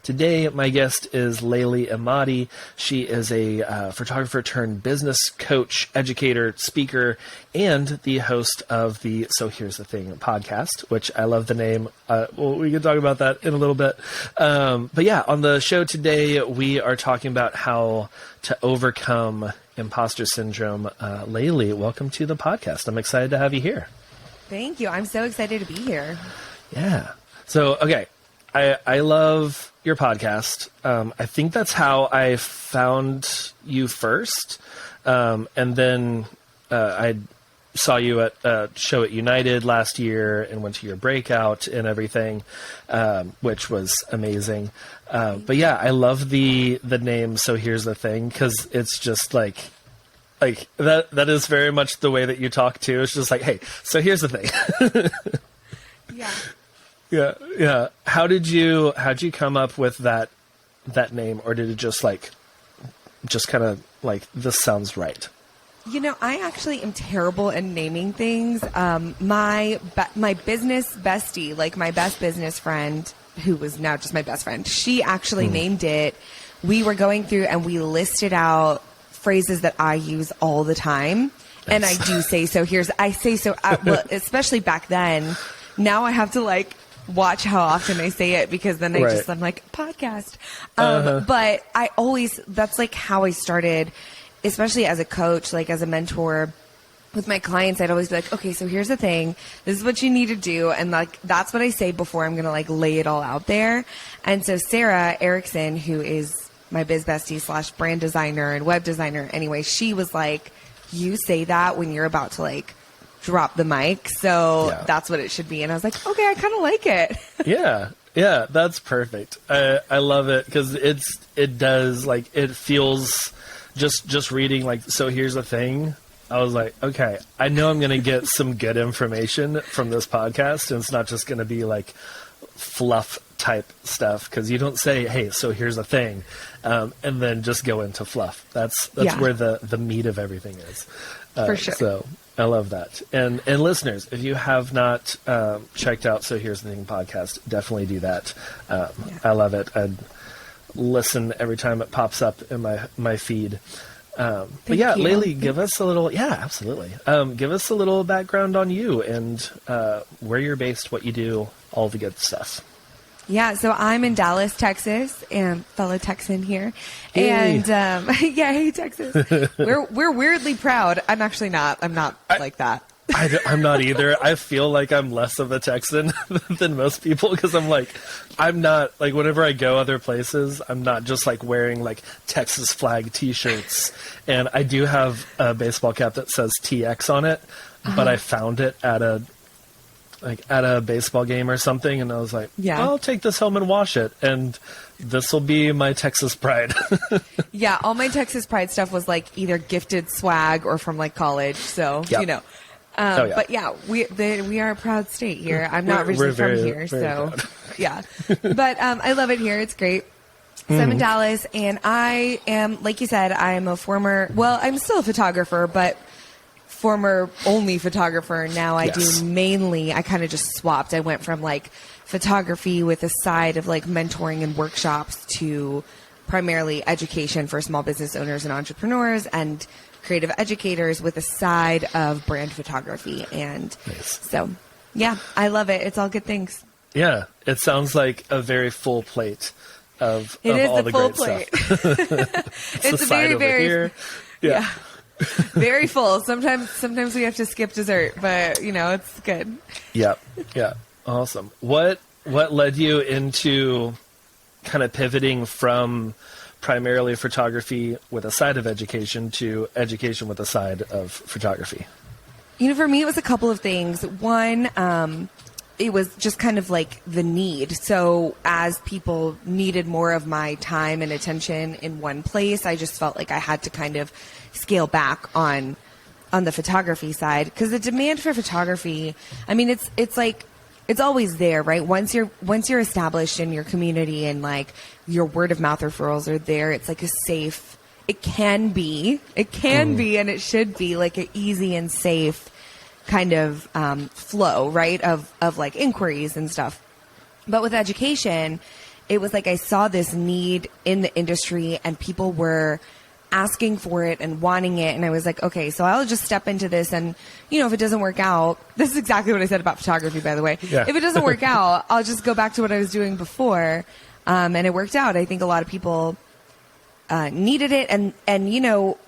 Today, my guest is Laylee Emadi. She is a photographer turned business coach, educator, speaker, and the host of the So Here's the Thing podcast, which I love the name. Well, we can talk about that in a little bit. But yeah, on the show today, we are talking about how to overcome imposter syndrome. Laylee, welcome to the podcast. I'm excited to have you here. Thank you. I'm so excited to be here. Yeah. So, okay. I love your podcast. I think that's how I found you first. And then I saw you at a show at United last year and went to your breakout and everything, which was amazing. But yeah, I love the name So Here's the Thing, because it's just like that is very much the way that you talk too. It's just like, hey, so here's the thing. Yeah. Yeah. How'd you come up with that name, or did it just kind of like, this sounds right? You know, I actually am terrible at naming things. My business bestie, like my best business friend, who was now just my best friend, she actually named it. We were going through and we listed out phrases that I use all the time. Nice. And I do say, well, especially back then. Now I have to watch how often I say it, because then I'm like, podcast. But that's how I started, especially as a coach, as a mentor with my clients. I'd always be like, okay, so here's the thing. This is what you need to do. And that's what I say before I'm going to lay it all out there. And so Sarah Erickson, who is my biz bestie / brand designer and web designer, anyway, she was like, you say that when you're about to drop the mic. So that's what it should be. And I was like, okay, I kind of like it. Yeah, that's perfect. I love it, because it feels just reading so here's the thing. I was like, okay, I know I'm going to get some good information from this podcast, and it's not just going to be fluff type stuff, because you don't say, hey, so here's the thing, and then just go into fluff. That's where the meat of everything is. For sure. So I love that. And listeners, if you have not checked out So Here's the Thing podcast, definitely do that. I love it. I'd listen every time it pops up in my feed. But yeah, Laylee, give us a little, absolutely. Give us a little background on you and where you're based, what you do, all the good stuff. Yeah, so I'm in Dallas, Texas, and fellow Texan here. Hey. And hey, Texas. We're weirdly proud. I'm actually not. I'm not like that. I'm not either. I feel like I'm less of a Texan than most people, because I'm not, whenever I go other places, I'm not just wearing Texas flag t-shirts. And I do have a baseball cap that says TX on it, but I found it at a baseball game or something, and I was like, I'll take this home and wash it, and this will be my Texas pride. Yeah, all my Texas pride stuff was either gifted swag or from college, so you know. But yeah, we are a proud state here. I'm not originally from here, so yeah. But I love it here. It's great. So I'm in Dallas, and I am, like you said, I'm I'm still a photographer, but former only photographer. Now I do mainly, I kind of just swapped. I went from photography with a side of mentoring and workshops to primarily education for small business owners and entrepreneurs, and creative educators with a side of brand photography. And so, yeah, I love it. It's all good things. Yeah. It sounds like a very full plate of all the great full plate. Stuff. It's a very yeah. Very full. Sometimes we have to skip dessert, but it's good. Yeah. Awesome. What led you into kind of pivoting from primarily photography with a side of education to education with a side of photography? For me, it was a couple of things. One, it was just kind of the need. So as people needed more of my time and attention in one place, I just felt like I had to kind of scale back on the photography side, because the demand for photography, I mean, it's always there, right? Once you're established in your community and your word of mouth referrals are there, it's a safe, it can be, and it should be an easy and safe kind of flow, right? Of inquiries and stuff. But with education, it was like I saw this need in the industry and people were asking for it and wanting it. And I was like, okay, so I'll just step into this. And, if it doesn't work out, this is exactly what I said about photography, by the way. Yeah. If it doesn't work out, I'll just go back to what I was doing before. And it worked out. I think a lot of people needed it. And,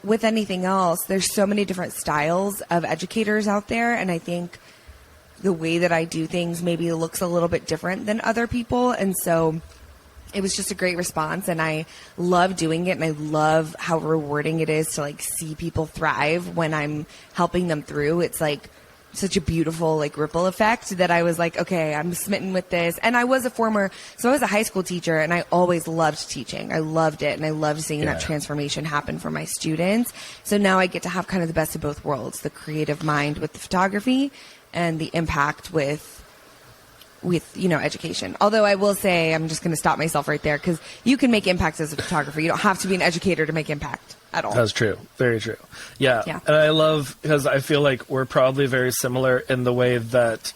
with anything else, there's so many different styles of educators out there. And I think the way that I do things maybe looks a little bit different than other people. And so it was just a great response, and I love doing it, and I love how rewarding it is to like see people thrive when I'm helping them through. It's like such a beautiful like ripple effect that I was like, okay, I'm smitten with this. And I was I was a high school teacher, and I always loved teaching. I loved it, and I loved seeing that transformation happen for my students. So now I get to have kind of the best of both worlds, the creative mind with the photography and the impact with education. Although I will say, I'm just going to stop myself right there, because you can make impact as a photographer. You don't have to be an educator to make impact at all. That's true. Very true. Yeah. And I love, because I feel like we're probably very similar in the way that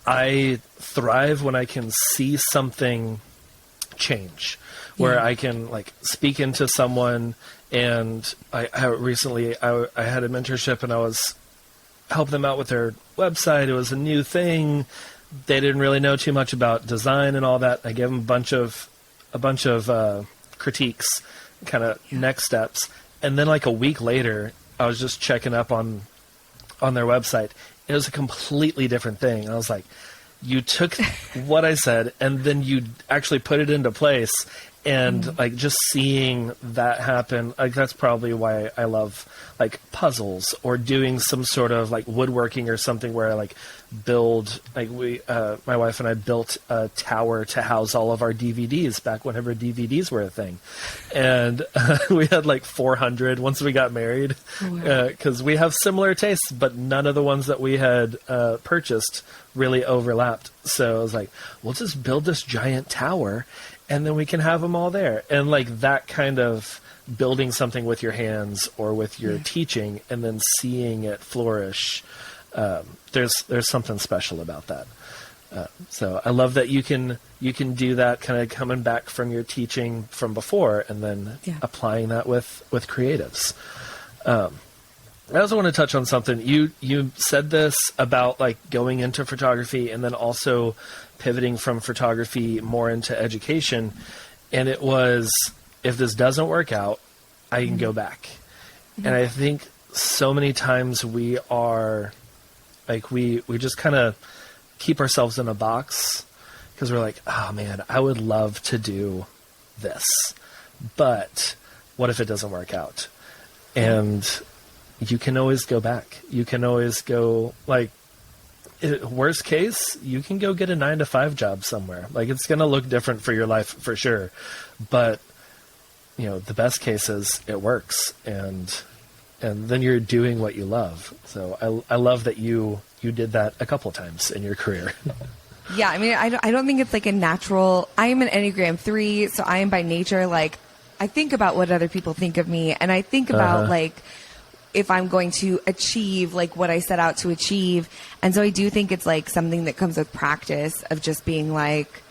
I thrive when I can see something change, where I can like speak into someone. And I recently had a mentorship, and I was helping them out with their website. It was a new thing. They didn't really know too much about design and all that. I gave them a bunch of critiques, kind of next steps. And then like a week later, I was just checking up on their website. It was a completely different thing. I was like, you took what I said and then you actually put it into place. And like just seeing that happen, like that's probably why I love like puzzles or doing some sort of like woodworking or something where I like build, like my wife and I built a tower to house all of our DVDs back whenever DVDs were a thing. And we had like 400 once we got married, because we have similar tastes, but none of the ones that we had purchased really overlapped. So I was like, we'll just build this giant tower and then we can have them all there. And like that kind of building something with your hands or with your teaching and then seeing it flourish, there's something special about that. So I love that you can do that, kind of coming back from your teaching from before and then applying that with creatives. I also want to touch on something. You said this about like going into photography and then also pivoting from photography more into education. And it was, if this doesn't work out, I can go back. And I think so many times we are like, we just kind of keep ourselves in a box because we're like, oh man, I would love to do this, but what if it doesn't work out? And you can always go back. You can always go, like, worst case, you can go get a 9-to-5 job somewhere. Like, it's going to look different for your life for sure. But, the best case is it works. And then you're doing what you love. So I love that you did that a couple times in your career. Yeah. I mean, I don't think it's like a natural, I am an Enneagram 3. So I am by nature, like, I think about what other people think of me. And I think about like, if I'm going to achieve like what I set out to achieve. And so I do think it's like something that comes with practice of just being like,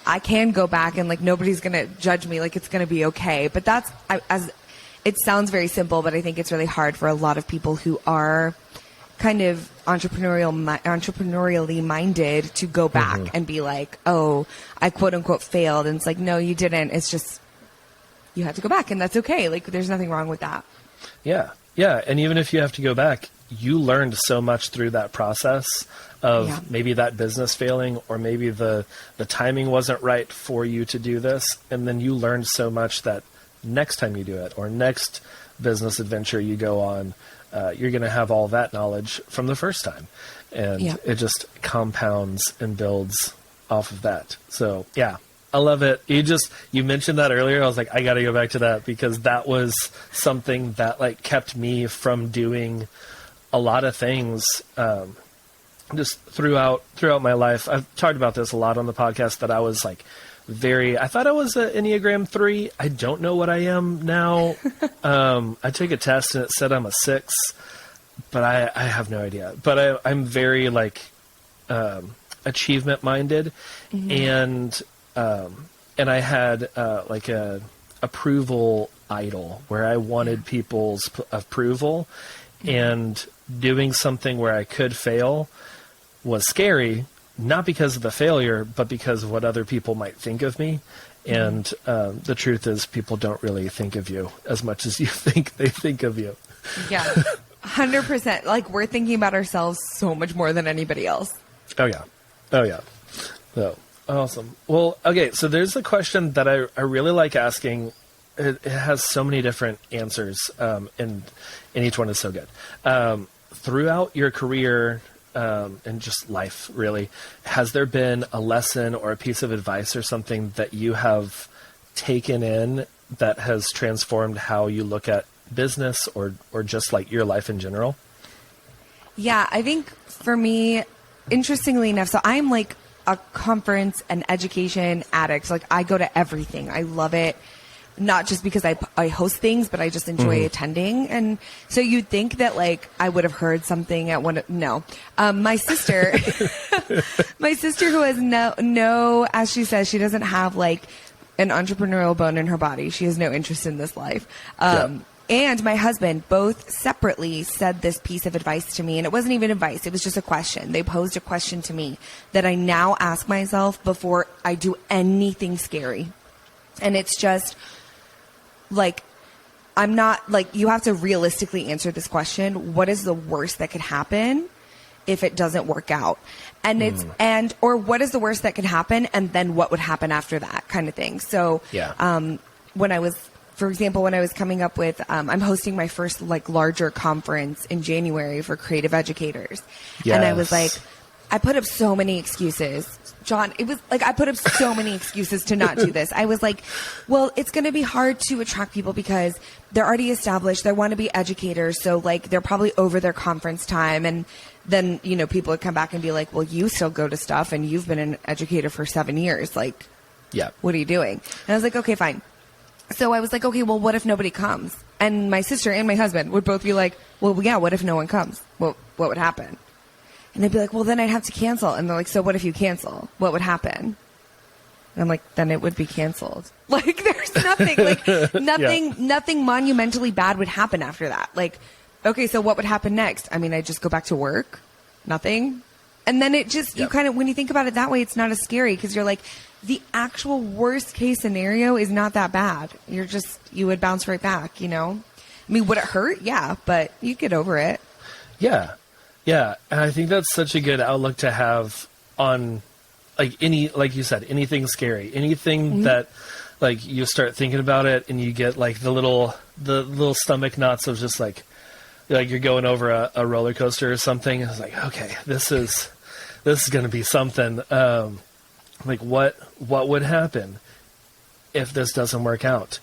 I can go back and like, nobody's going to judge me. Like, it's going to be okay. But it sounds very simple, but I think it's really hard for a lot of people who are kind of entrepreneurially minded to go back and be like, oh, I quote unquote failed. And it's like, no, you didn't. It's just, you have to go back and that's okay. Like, there's nothing wrong with that. Yeah. Yeah. And even if you have to go back, you learned so much through that process of maybe that business failing, or maybe the timing wasn't right for you to do this. And then you learned so much that next time you do it, or next business adventure you go on, you're going to have all that knowledge from the first time. And it just compounds and builds off of that. So yeah, I love it. You mentioned that earlier. I was like, I got to go back to that, because that was something that like kept me from doing a lot of things, just throughout my life. I've talked about this a lot on the podcast, that I was like I thought I was an Enneagram 3. I don't know what I am now. I took a test and it said I'm a 6, but I have no idea. But I'm very like, achievement minded. And, and I had like a approval idol where I wanted people's approval, and doing something where I could fail was scary, not because of the failure, but because of what other people might think of me. And the truth is, people don't really think of you as much as you think they think of you. Yeah, 100%. Like, we're thinking about ourselves so much more than anybody else. Oh, yeah. Oh, yeah. So, awesome. Well, okay, so there's a question that I really like asking. It has so many different answers, and each one is so good. Throughout your career and just life, really, has there been a lesson or a piece of advice or something that you have taken in that has transformed how you look at business or just like your life in general? Yeah, I think for me, interestingly enough, so I'm like a conference and education addict. Like, I go to everything. I love it. Not just because I host things, but I just enjoy attending. And so you'd think that like I would have heard something at one. No, my sister, my sister who has no, as she says, she doesn't have like an entrepreneurial bone in her body. She has no interest in this life. And my husband both separately said this piece of advice to me, and it wasn't even advice. It was just a question. They posed a question to me that I now ask myself before I do anything scary. And it's just like, I'm not like, you have to realistically answer this question. What is the worst that could happen if it doesn't work out? And or what is the worst that could happen? And then what would happen after that kind of thing. So, when I was, for example, when I was coming up with, I'm hosting my first like larger conference in January for creative educators. Yes. And I was like, I put up so many excuses, John. It was like, I put up so many excuses to not do this. I was like, well, it's going to be hard to attract people because they're already established. They want to be educators. So like, they're probably over their conference time. And then, you know, people would come back and be like, well, you still go to stuff and you've been an educator for 7 years. Like, what are you doing? And I was like, okay, fine. So I was like, okay, well, what if nobody comes? And my sister and my husband would both be like, well, yeah, what if no one comes? Well, what would happen? And they'd be like, well, then I'd have to cancel. And they're like, so what if you cancel? What would happen? And I'm like, then it would be canceled. Like, there's nothing, like, nothing monumentally bad would happen after that. Like, okay, so what would happen next? I mean, I just go back to work? Nothing? And then it just, you kind of, when you think about it that way, it's not as scary because you're like, the actual worst case scenario is not that bad. You would bounce right back, you know? I mean, would it hurt? Yeah, but you get over it. Yeah. Yeah, and I think that's such a good outlook to have on, like, like you said, anything scary, anything that, like, you start thinking about it and you get like the little stomach knots of just like you're going over a roller coaster or something. It's like, okay, this is going to be something. Like, what would happen if this doesn't work out?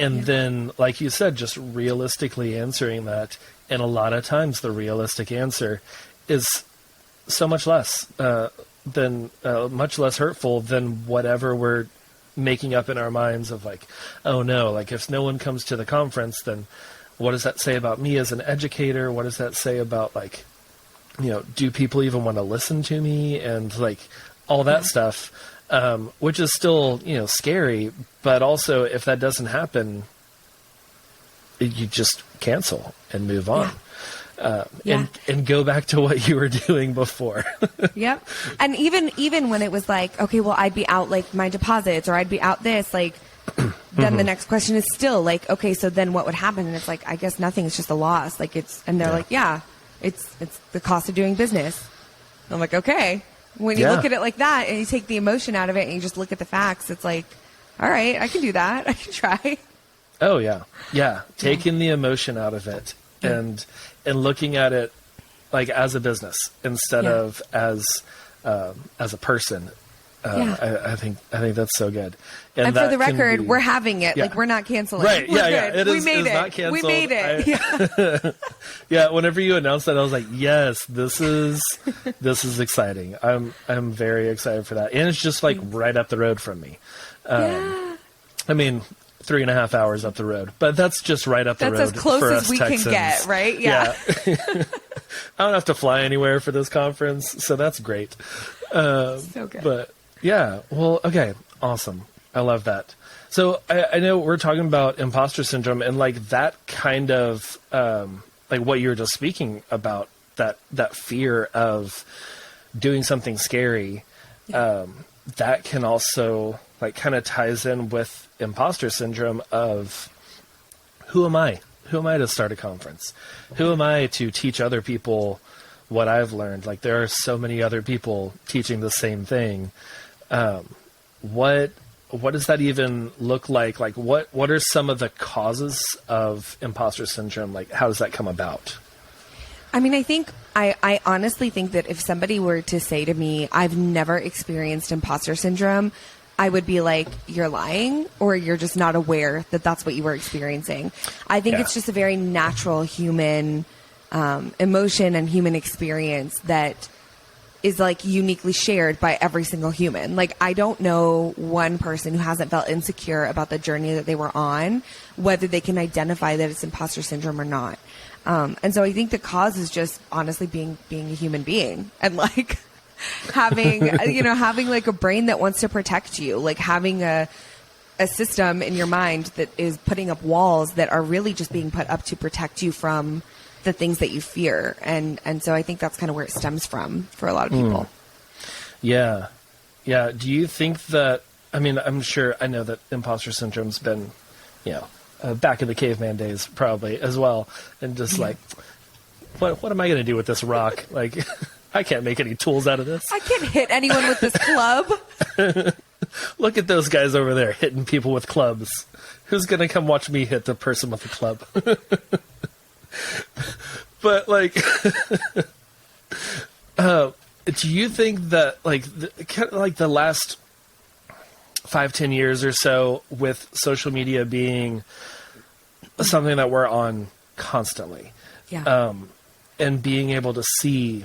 And then, like you said, just realistically answering that. And a lot of times the realistic answer is so much less much less hurtful than whatever we're making up in our minds of like, oh no, like if no one comes to the conference, then what does that say about me as an educator? What does that say about like, you know, do people even want to listen to me? And like all that stuff, which is still, you know, scary, but also if that doesn't happen, you just cancel and move on. And go back to what you were doing before. Yep. And even when it was like, okay, well, I'd be out like my deposits or I'd be out this, like, then the next question is still like, okay, so then what would happen? And it's like, I guess nothing. It's just a loss. Like and they're like, it's the cost of doing business. And I'm like, okay. When you look at it like that and you take the emotion out of it and you just look at the facts, it's like, all right, I can do that. I can try. Oh yeah. Yeah. Taking the emotion out of it and looking at it like as a business instead of as a person. I think that's so good. And for the record, we're having it. Like, we're not canceling. Right. We're good. It is, not canceled. We made it. Whenever you announced that, I was like, yes, this is exciting. I'm very excited for that. And it's just like right up the road from me. I mean, 3.5 hours up the road, but that's just right up the road. That's as close for as us we Texans. can get, right? Yeah. I don't have to fly anywhere for this conference, so that's great. So good. But yeah, well, okay, awesome. I love that. So I know we're talking about imposter syndrome and like that kind of like what you were just speaking about, that fear of doing something scary. That can also like kind of ties in with imposter syndrome of who am I? Who am I to start a conference? Who am I to teach other people what I've learned? Like there are so many other people teaching the same thing. What does that even look like? Like what are some of the causes of imposter syndrome? Like how does that come about? I mean, I honestly think that if somebody were to say to me, I've never experienced imposter syndrome, I would be like, you're lying, or you're just not aware that that's what you were experiencing. I think it's just a very natural human emotion and human experience that is like uniquely shared by every single human. Like, I don't know one person who hasn't felt insecure about the journey that they were on, whether they can identify that it's imposter syndrome or not. And so I think the cause is just honestly being a human being and like having like a brain that wants to protect you, like having a system in your mind that is putting up walls that are really just being put up to protect you from the things that you fear. And so I think that's kind of where it stems from for a lot of people. Yeah. Yeah. Do you think that, I mean, I know that imposter syndrome's been, back in the caveman days probably as well. And just like, what am I going to do with this rock? Like, I can't make any tools out of this. I can't hit anyone with this club. Look at those guys over there hitting people with clubs. Who's going to come watch me hit the person with a club? But like, do you think that like the last 5-10 years or so with social media being something that we're on constantly, and being able to see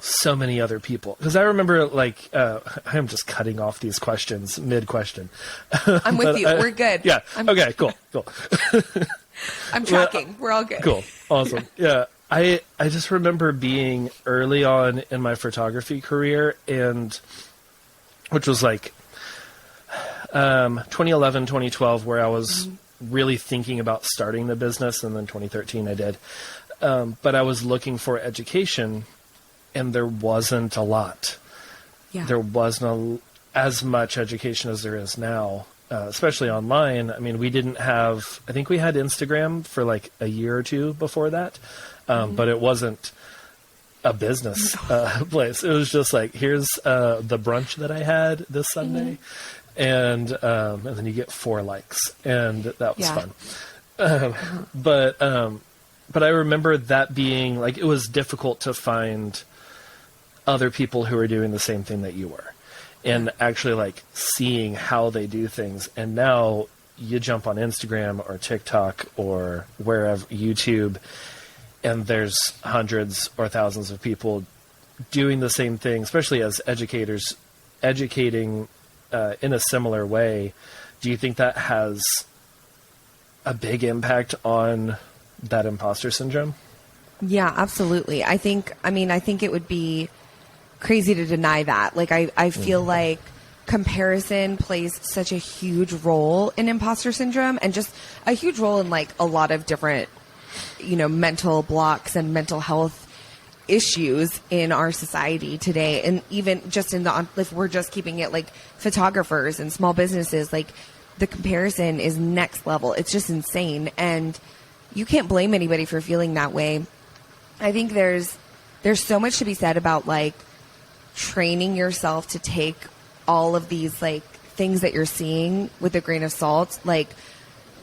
so many other people, because I remember like I'm just cutting off these questions mid-question. I'm with you. We're good. Yeah. Okay. Cool. I'm tracking. We're all good. Cool. Awesome. Yeah. I just remember being early on in my photography career, and which was like 2011, 2012, where I was really thinking about starting the business, and then 2013 I did. But I was looking for education, and there wasn't a lot. Yeah. There wasn't as much education as there is now. Especially online. I mean, we didn't have, I think we had Instagram for like a year or two before that, but it wasn't a business place. It was just like, here's the brunch that I had this Sunday, and then you get 4 likes, and that was fun. But I remember that being like, it was difficult to find other people who were doing the same thing that you were. And actually like seeing how they do things. And now you jump on Instagram or TikTok or wherever, YouTube, and there's hundreds or thousands of people doing the same thing, especially as educators, educating in a similar way. Do you think that has a big impact on that imposter syndrome? Yeah, absolutely. I think it would be crazy to deny that. Like, I feel like comparison plays such a huge role in imposter syndrome, and just a huge role in like a lot of different, mental blocks and mental health issues in our society today. And even just if we're just keeping it like photographers and small businesses, like the comparison is next level. It's just insane. And you can't blame anybody for feeling that way. I think there's so much to be said about like training yourself to take all of these like things that you're seeing with a grain of salt. Like,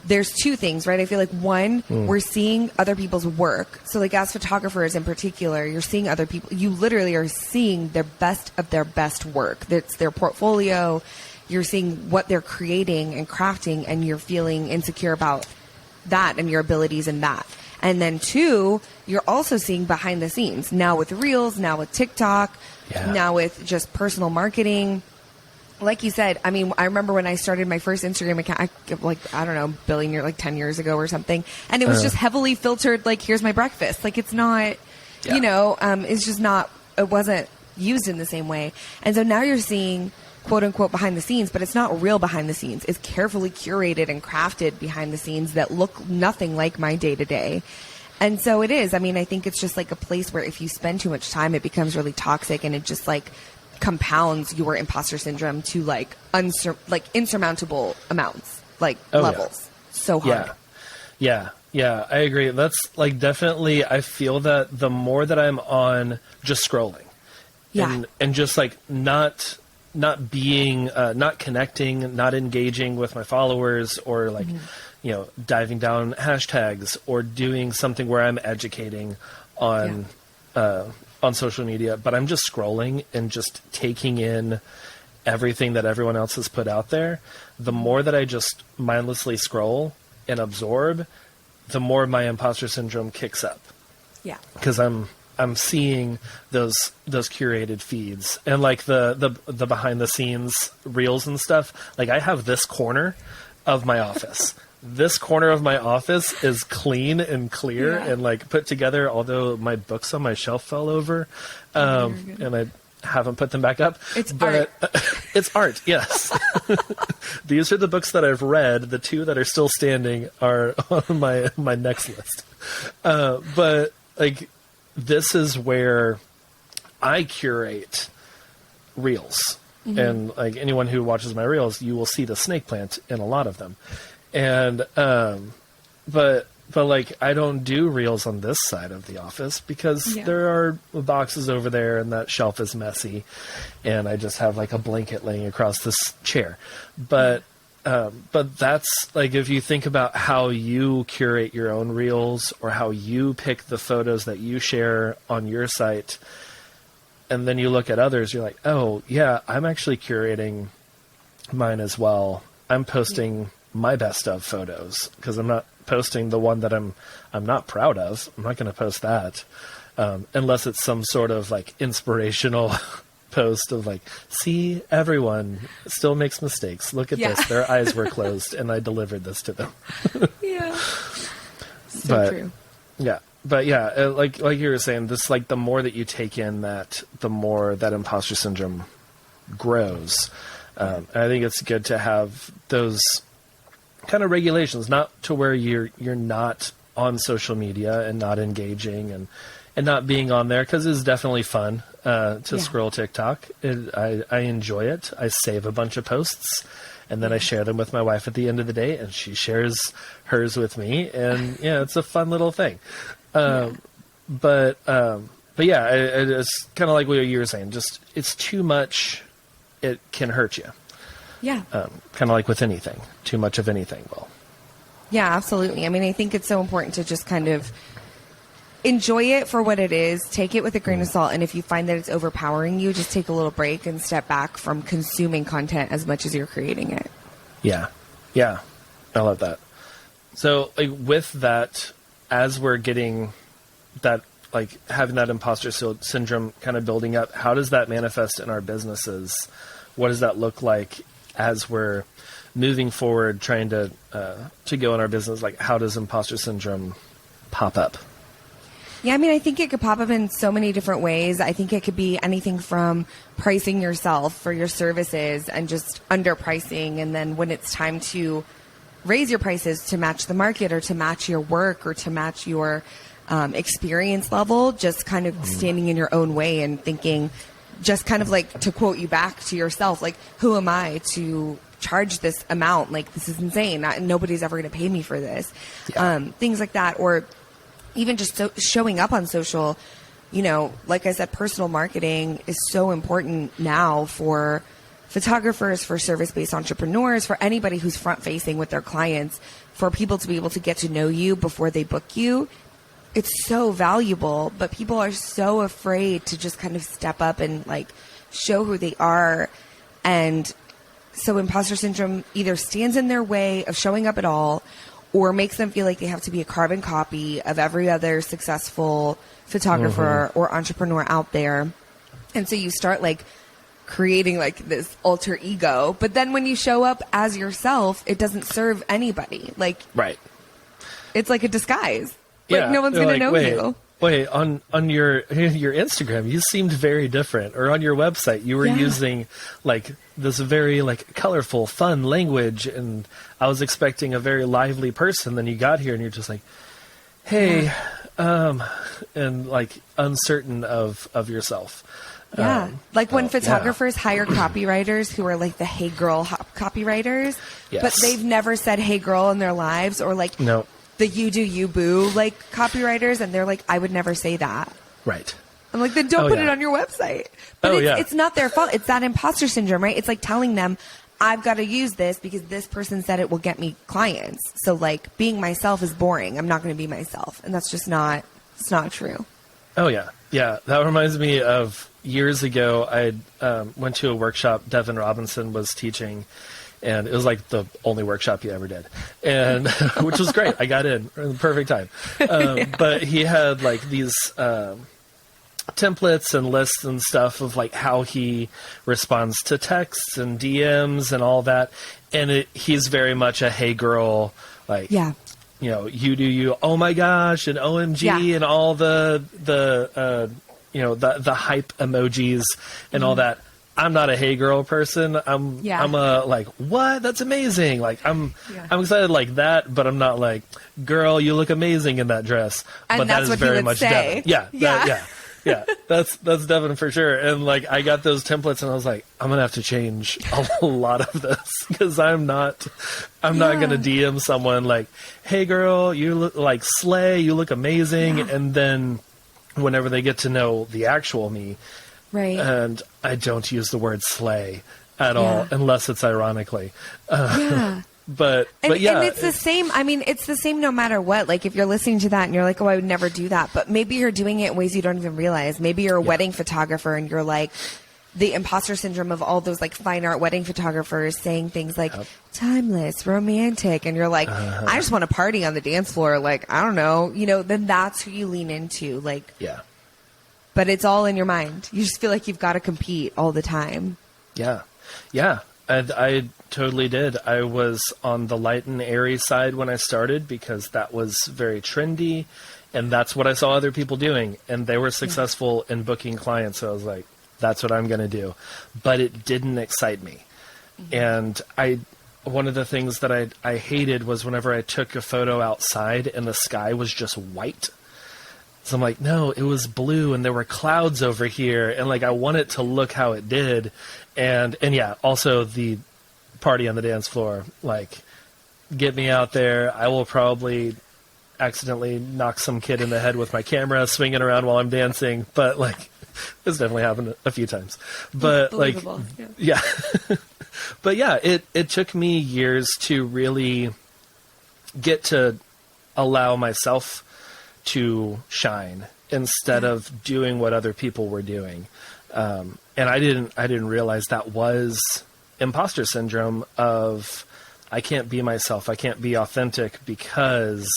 there's 2 things, right? I feel like one, we're seeing other people's work. So like as photographers in particular, you're seeing other people, you literally are seeing their best of their best work. That's their portfolio. You're seeing what they're creating and crafting, and you're feeling insecure about that and your abilities in that. And then 2, you're also seeing behind the scenes now with Reels, now with TikTok, now with just personal marketing. Like you said, I mean, I remember when I started my first Instagram account, I don't know, billion year, like 10 years ago or something. And it was just heavily filtered, like, here's my breakfast. Like, it's not, it's just not, it wasn't used in the same way. And so now you're seeing quote unquote behind the scenes, but it's not real behind the scenes. It's carefully curated and crafted behind the scenes that look nothing like my day to day. And so it is. I mean, I think it's just like a place where if you spend too much time, it becomes really toxic, and it just like compounds your imposter syndrome to like insurmountable amounts, like levels. Yeah. So hard. Yeah, I agree. That's like definitely, I feel that the more that I'm on just scrolling and just like not being, not connecting, not engaging with my followers, or like, you know, diving down hashtags or doing something where I'm educating on social media, but I'm just scrolling and just taking in everything that everyone else has put out there. The more that I just mindlessly scroll and absorb, the more my imposter syndrome kicks up. Yeah. Because I'm seeing those curated feeds and like the behind the scenes reels and stuff. Like I have this corner of my office. This corner of my office is clean and clear and like put together, although my books on my shelf fell over, and I haven't put them back up. It's art. It's art, yes. These are the books that I've read. The 2 that are still standing are on my next list. But like, this is where I curate reels. And like anyone who watches my reels, you will see the snake plant in a lot of them. And, but like, I don't do reels on this side of the office because there are boxes over there and that shelf is messy and I just have like a blanket laying across this chair. But that's like, if you think about how you curate your own reels or how you pick the photos that you share on your site, and then you look at others, you're like, oh yeah, I'm actually curating mine as well. I'm posting my best of photos because I'm not posting the one that I'm not proud of. I'm not going to post that unless it's some sort of like inspirational post of like, see, everyone still makes mistakes. Look at this. Their eyes were closed and I delivered this to them. True. But like you were saying, this, like, the more that you take in that, the more that imposter syndrome grows. And I think it's good to have those kind of regulations, not to where you're not on social media and not engaging and not being on there, because it's definitely fun to scroll TikTok. I enjoy it. I save a bunch of posts and then I share them with my wife at the end of the day, and she shares hers with me, and it's a fun little thing. But it's kind of like what you were saying. Just, it's too much. It can hurt you. Yeah. Kind of like with anything. Too much of anything will. Yeah, absolutely. I mean, I think it's so important to just kind of enjoy it for what it is. Take it with a grain of salt. And if you find that it's overpowering you, just take a little break and step back from consuming content as much as you're creating it. Yeah. Yeah. I love that. So like, with that, as we're getting that, like having that imposter syndrome kind of building up, how does that manifest in our businesses? What does that look like as we're moving forward, trying to go in our business? Like, how does imposter syndrome pop up? Yeah, I mean, I think it could pop up in so many different ways. I think it could be anything from pricing yourself for your services and just underpricing. And then when it's time to raise your prices to match the market or to match your work or to match your experience level, just kind of standing in your own way and thinking, just kind of like, to quote you back to yourself, like, who am I to charge this amount? Like, this is insane. Nobody's ever going to pay me for this. Yeah. Things like that. Or even just showing up on social, like I said, personal marketing is so important now for photographers, for service-based entrepreneurs, for anybody who's front-facing with their clients, for people to be able to get to know you before they book you. It's so valuable, but people are so afraid to just kind of step up and like show who they are. And so imposter syndrome either stands in their way of showing up at all, or makes them feel like they have to be a carbon copy of every other successful photographer or entrepreneur out there. And so you start like creating like this alter ego, but then when you show up as yourself, it doesn't serve anybody. Like, right. It's like a disguise. Like, no one's going to know you. Wait, on your Instagram, you seemed very different, or on your website, you were using like this very like colorful, fun language, and I was expecting a very lively person. Then you got here, and you're just like, "Hey," and like uncertain of yourself. Yeah, like when photographers hire copywriters who are like the "Hey girl" copywriters, but they've never said "Hey girl" in their lives, or like no. The "You do you boo" like copywriters, and they're like, I would never say that. Right. I'm like, then don't put it on your website. But it's not their fault. It's that imposter syndrome, right? It's like telling them, I've got to use this because this person said it will get me clients. So like being myself is boring. I'm not going to be myself. And that's just not, it's not true. Oh yeah. Yeah. That reminds me of years ago. I went to a workshop Devin Robinson was teaching, and it was like the only workshop he ever did, and which was great. I got in the perfect time. But he had like these templates and lists and stuff of like how he responds to texts and DMs and all that. And he's very much a "Hey girl," like, you know, you do you, oh my gosh, and OMG and all the you know, the hype emojis and all that. I'm not a "Hey girl" person. I'm a like, what? That's amazing. Like I'm excited like that, but I'm not like, girl, you look amazing in that dress. And but that's that is what very much say. Devin. Yeah. That's Devin for sure. And like I got those templates and I was like, I'm gonna have to change a lot of this because I'm not gonna DM someone like, "Hey girl, you look like slay, you look amazing," and then whenever they get to know the actual me. Right. And I don't use the word slay at all, unless it's ironically. But yeah. And it's the same. I mean, it's the same no matter what. Like if you're listening to that and you're like, oh, I would never do that. But maybe you're doing it in ways you don't even realize. Maybe you're a wedding photographer and you're like the imposter syndrome of all those like fine art wedding photographers saying things like timeless, romantic. And you're like, I just want to party on the dance floor. Like, I don't know, you know, then that's who you lean into. Like, but it's all in your mind. You just feel like you've got to compete all the time. Yeah. Yeah. I totally did. I was on the light and airy side when I started because that was very trendy. And that's what I saw other people doing. And they were successful in booking clients. So I was like, that's what I'm going to do. But it didn't excite me. And one of the things that I hated was whenever I took a photo outside and the sky was just white. So I'm like, no, it was blue and there were clouds over here. And like, I want it to look how it did. And yeah, also the party on the dance floor, like, get me out there. I will probably accidentally knock some kid in the head with my camera swinging around while I'm dancing. But like, it's definitely happened a few times. But like, but yeah, it took me years to really get to allow myself to shine instead of doing what other people were doing. And I didn't realize that was imposter syndrome of I can't be myself. I can't be authentic because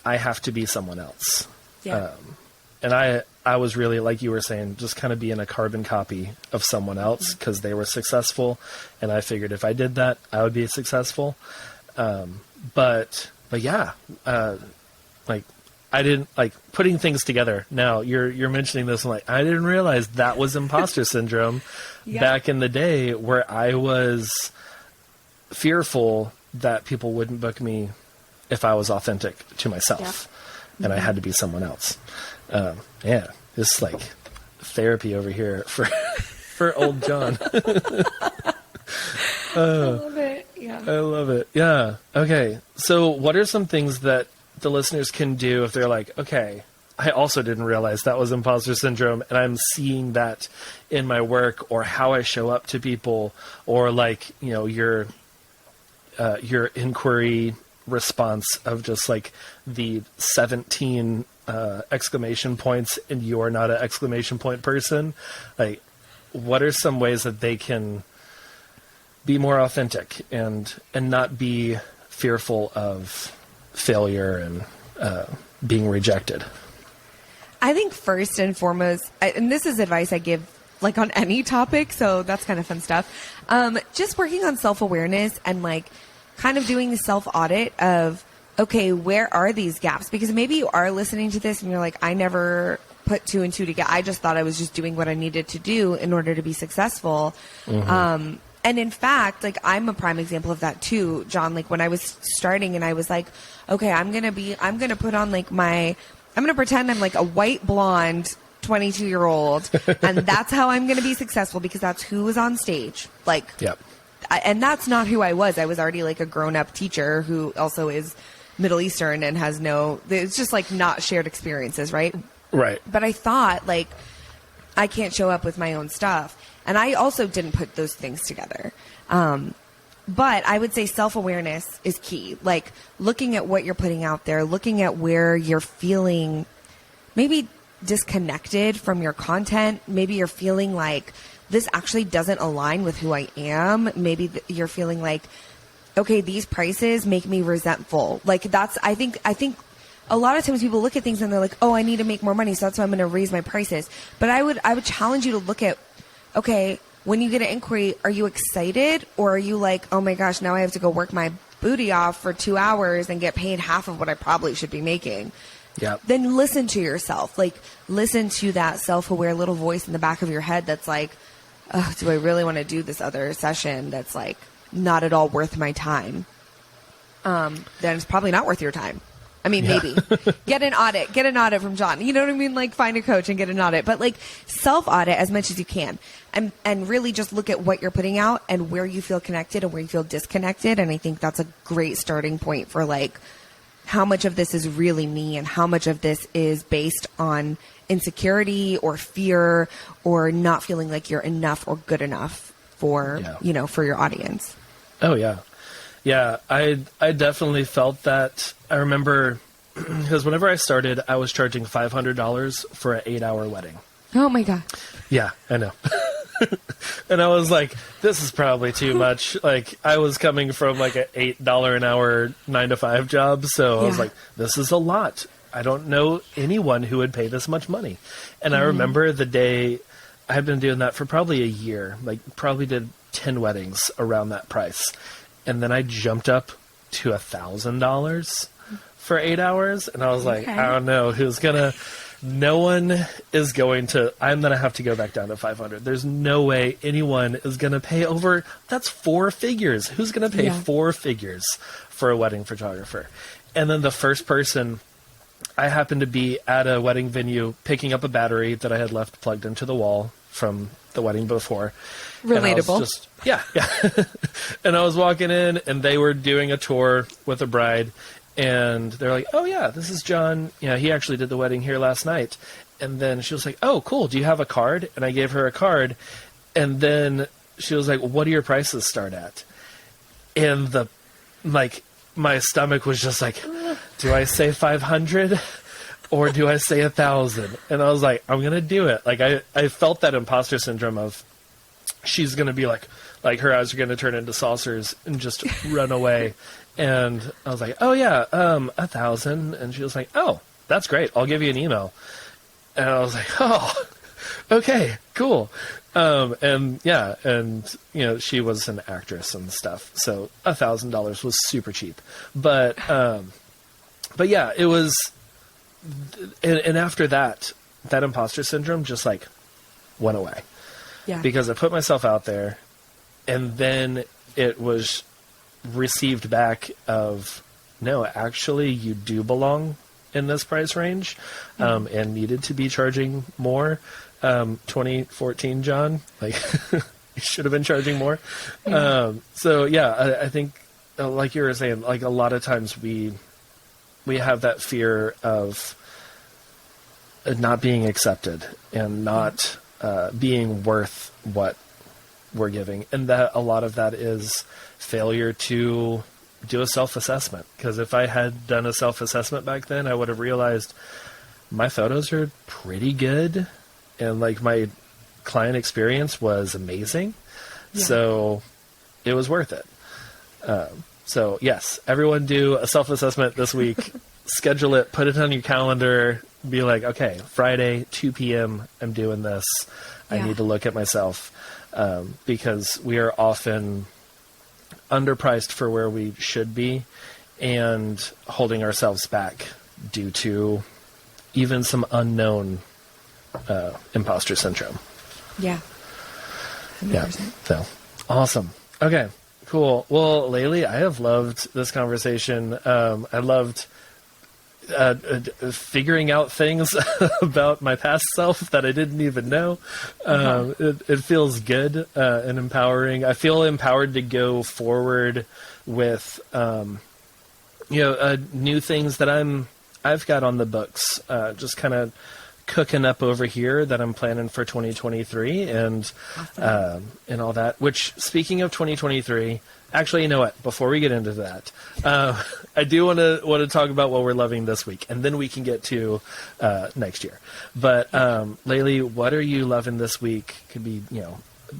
I have to be someone else. And I was really, like you were saying, just kind of being a carbon copy of someone else because they were successful. And I figured if I did that, I would be successful. But yeah, like, I didn't like putting things together. Now you're mentioning this, and like I didn't realize that was imposter syndrome back in the day, where I was fearful that people wouldn't book me if I was authentic to myself, and I had to be someone else. Yeah, it's like therapy over here for old John. I love it. Yeah, I love it. Yeah. Okay. So, what are some things that the listeners can do if they're like, okay, I also didn't realize that was imposter syndrome, and I'm seeing that in my work or how I show up to people, or like, you know, your inquiry response of just like the 17 exclamation points and you're not an exclamation point person. Like, what are some ways that they can be more authentic and not be fearful of failure and being rejected? I think first and foremost, and this is advice I give like on any topic, so that's kind of fun stuff. Just working on self-awareness and like kind of doing the self-audit of okay, where are these gaps? Because maybe you are listening to this and you're like, I never put 2 and 2 together. I just thought I was just doing what I needed to do in order to be successful. And in fact, like, I'm a prime example of that too, John. Like, when I was starting and I was like, okay, I'm going to put on like I'm going to pretend I'm like a white blonde 22-year-old and that's how I'm going to be successful because that's who was on stage. Like, Yep. And that's not who I was. I was already like a grown-up teacher who also is Middle Eastern and has it's just like not shared experiences, right? Right. But I thought, like, I can't show up with my own stuff. And I also didn't put those things together. But I would say self-awareness is key. Like, looking at what you're putting out there, looking at where you're feeling maybe disconnected from your content. Maybe you're feeling like this actually doesn't align with who I am. Maybe you're feeling like, okay, these prices make me resentful. Like, I think a lot of times people look at things and they're like, oh, I need to make more money, so that's why I'm going to raise my prices. But I would challenge you to look at, okay, when you get an inquiry, are you excited or are you like, oh my gosh, now I have to go work my booty off for 2 hours and get paid half of what I probably should be making? Yeah. Then listen to yourself. Like, listen to that self-aware little voice in the back of your head that's like, oh, do I really want to do this other session that's like not at all worth my time? Then it's probably not worth your time. I mean, maybe get an audit from John. You know what I mean? Like, find a coach and get an audit, but like, self-audit as much as you can and really just look at what you're putting out and where you feel connected and where you feel disconnected. And I think that's a great starting point for like, how much of this is really me and how much of this is based on insecurity or fear or not feeling like you're enough or good enough for, for your audience. Oh yeah. Yeah. I definitely felt that. I remember because whenever I started, I was charging $500 for an 8-hour wedding. Oh my God. Yeah, I know. And I was like, this is probably too much. Like, I was coming from like an $8 an hour 9-to-5 job. So I was like, this is a lot. I don't know anyone who would pay this much money. And I remember the day I had been doing that for probably a year, like probably did 10 weddings around that price. And then I jumped up to $1,000 for 8 hours. And I was like, I don't know no one is going to, I'm going to have to go back down to 500. There's no way anyone is going to pay over, that's 4 figures. Who's going to pay 4 figures for a wedding photographer? And then the first person, I happened to be at a wedding venue picking up a battery that I had left plugged into the wall from the wedding before. Relatable. Yeah. And I was walking in and they were doing a tour with a bride. And they're like, oh, yeah, this is John. Yeah, he actually did the wedding here last night. And then she was like, oh, cool. Do you have a card? And I gave her a card. And then she was like, what do your prices start at? And my stomach was just like, do I say 500 or do I say 1,000? And I was like, I'm going to do it. Like, I felt that imposter syndrome of she's going to be like her eyes are going to turn into saucers and just run away. And I was like, oh yeah, 1,000. And she was like, oh, that's great. I'll give you an email. And I was like, oh, okay, cool. And she was an actress and stuff. So $1,000 was super cheap, but yeah, it was, and after that imposter syndrome just like went away because I put myself out there and then it was received back of, no, actually you do belong in this price range, and needed to be charging more. 2014, John, like you should have been charging more. So yeah, I think like you were saying, like a lot of times we have that fear of not being accepted and not being worth what we're giving. And that a lot of that is failure to do a self-assessment. Because if I had done a self-assessment back then, I would have realized my photos are pretty good. And like my client experience was amazing. So it was worth it. So yes, everyone do a self-assessment this week, schedule it, put it on your calendar, be like, okay, Friday, 2 p.m. I'm doing this. I need to look at myself. Because we are often underpriced for where we should be. and holding ourselves back due to even some unknown imposter syndrome. Yeah. 100%. Yeah. So awesome. Okay, cool. Well, Laylee, I have loved this conversation. I loved figuring out things about my past self that I didn't even know. It feels good and empowering. I feel empowered to go forward with, new things that I've got on the books, just kind of cooking up over here that I'm planning for 2023 and all that. Which, speaking of 2023, actually, you know what? Before we get into that, I do want to talk about what we're loving this week, and then we can get to next year. But Laylee, what are you loving this week? Could be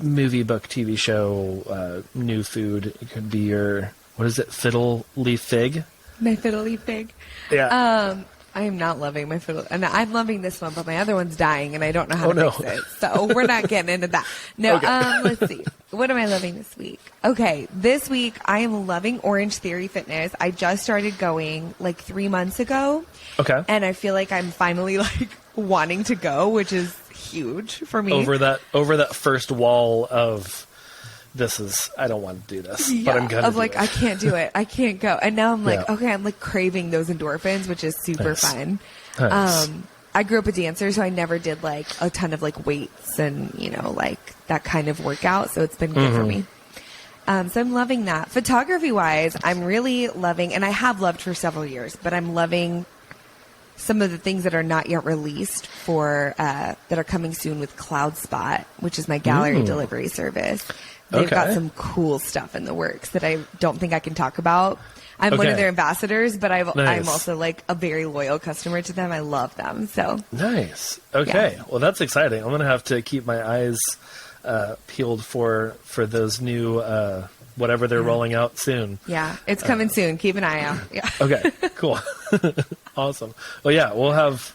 movie, book, TV show, new food. It could be your, what is it? Fiddle leaf fig. My fiddle leaf fig. Yeah. I am not loving my fiddle, and I'm loving this one, but my other one's dying, and I don't know how to fix it. So we're not getting into that. No, okay. Let's see. What am I loving this week? Okay, this week I am loving Orange Theory Fitness. I just started going like 3 months ago. Okay. And I feel like I'm finally like wanting to go, which is huge for me. Over that first wall of, I don't want to do this, but I'm gonna. I'm like, do it. I can't do it. I can't go. And now I'm like, okay, I'm like craving those endorphins, which is super fun. Nice. I grew up a dancer, so I never did like a ton of like weights and, like that kind of workout. So it's been good for me. So I'm loving that. Photography wise, I'm really loving, and I have loved for several years, but I'm loving some of the things that are not yet released that are coming soon with CloudSpot, which is my gallery delivery service. They've got some cool stuff in the works that I don't think I can talk about. I'm one of their ambassadors, but I'm also like a very loyal customer to them. I love them. So nice. Okay. Yeah. Well, that's exciting. I'm going to have to keep my eyes peeled for those new, whatever they're rolling out soon. Yeah. It's coming soon. Keep an eye out. Yeah. Okay, cool. Awesome. Well, yeah, we'll have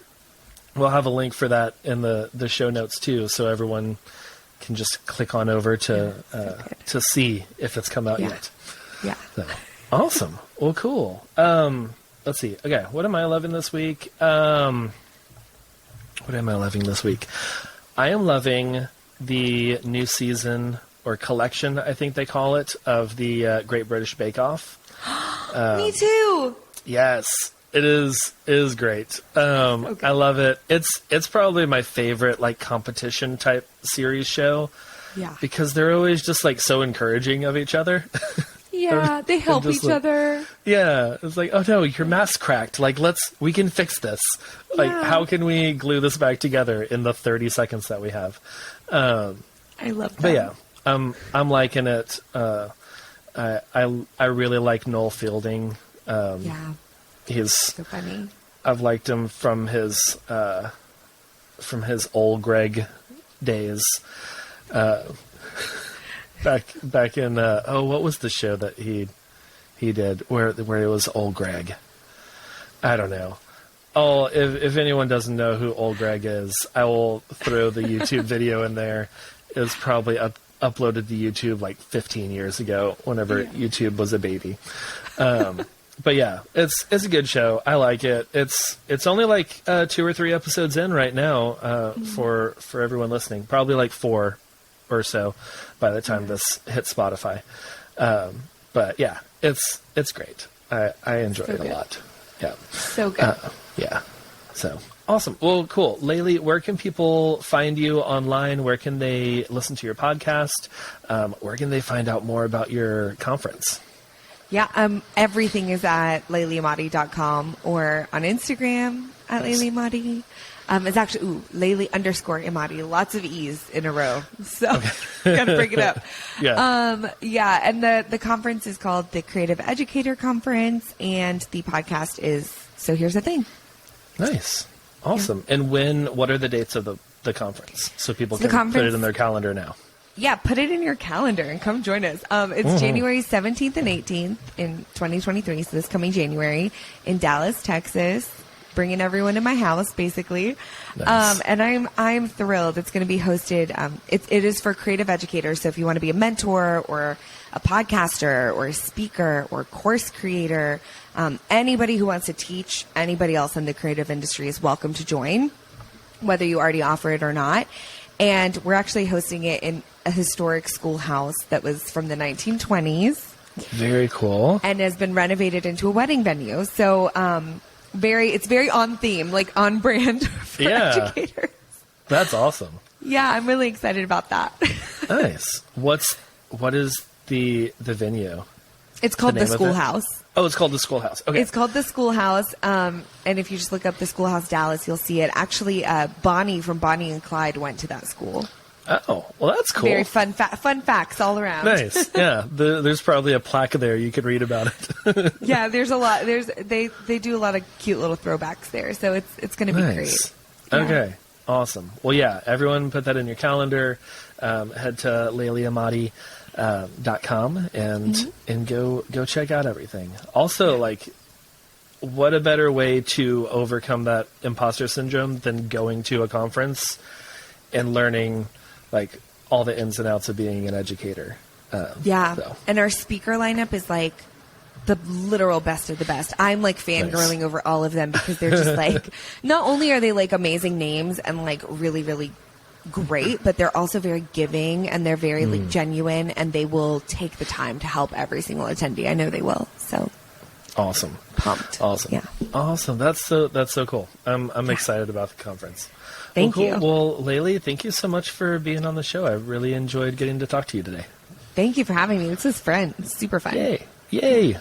a link for that in the show notes too. So everyone can just click on over to see if it's come out yet. Yeah. So, awesome. Well, cool. Let's see. Okay, what am I loving this week? I am loving the new season or collection, I think they call it, of the Great British Bake Off. Me too. Yes. It is great. I love it. It's probably my favorite like competition type series show. Yeah. Because they're always just like so encouraging of each other. Yeah, they help each other. Yeah. It's like, oh no, your mask cracked. Like we can fix this. Like how can we glue this back together in the 30 seconds that we have? I love that. But yeah, I'm liking it. I really like Noel Fielding. He's so funny. I've liked him from his old Greg days. Back in what was the show that he did where it was old Greg? I don't know. Oh, if anyone doesn't know who old Greg is, I will throw the YouTube video in there. It was probably uploaded to YouTube like 15 years ago, whenever YouTube was a baby. But yeah, it's a good show. I like it. It's only like 2 or 3 episodes in right now for everyone listening. Probably like 4 or so by the time this hits Spotify. But yeah, it's great. I enjoy it a lot. Yeah. So good. Yeah. So awesome. Well, cool. Laylee, where can people find you online? Where can they listen to your podcast? Where can they find out more about your conference? Yeah, everything is at LayleeEmadi.com or on Instagram at Laylee Emadi. It's actually Laylee_Emadi. Lots of E's in a row. So gotta break it up. Yeah. And the conference is called the Creative Educator Conference, and the podcast is So Here's the Thing. Nice. Awesome. Yeah. And what are the dates of the conference? So people can put it in their calendar now. Yeah, put it in your calendar and come join us. It's January 17th and 18th in 2023, so this coming January in Dallas, Texas. Bringing everyone to my house, basically. Nice. And I'm thrilled. It's going to be hosted. It is for creative educators. So if you want to be a mentor or a podcaster or a speaker or course creator, anybody who wants to teach anybody else in the creative industry is welcome to join, whether you already offer it or not. And we're actually hosting it in a historic schoolhouse that was from the 1920s. Very cool. And has been renovated into a wedding venue. So it's very on theme, like on brand for educators. That's awesome. Yeah, I'm really excited about that. Nice. What is the venue? It's called the Schoolhouse. Oh, it's called the Schoolhouse. Okay. It's called the Schoolhouse. And if you just look up the Schoolhouse Dallas, you'll see it. Actually, Bonnie from Bonnie and Clyde went to that school. Oh, well, that's cool. Very fun facts all around. Nice. Yeah. There's probably a plaque there. You could read about it. Yeah, there's a lot. They do a lot of cute little throwbacks there. So it's going to be great. Yeah. Okay. Awesome. Well, yeah, everyone put that in your calendar. Head to layleeemadi.com and go check out everything. Also, like, what a better way to overcome that imposter syndrome than going to a conference and learning, like, all the ins and outs of being an educator. And our speaker lineup is like the literal best of the best. I'm like fangirling over all of them because they're just like, not only are they like amazing names and like really, really great, but they're also very giving and they're very like genuine, and they will take the time to help every single attendee. I know they will. So awesome. Pumped. Awesome. Yeah. Awesome. That's so cool. I'm excited about the conference. Thank you. Well, Laylee, thank you so much for being on the show. I really enjoyed getting to talk to you today. Thank you for having me. This is fun. It's super fun. Yay.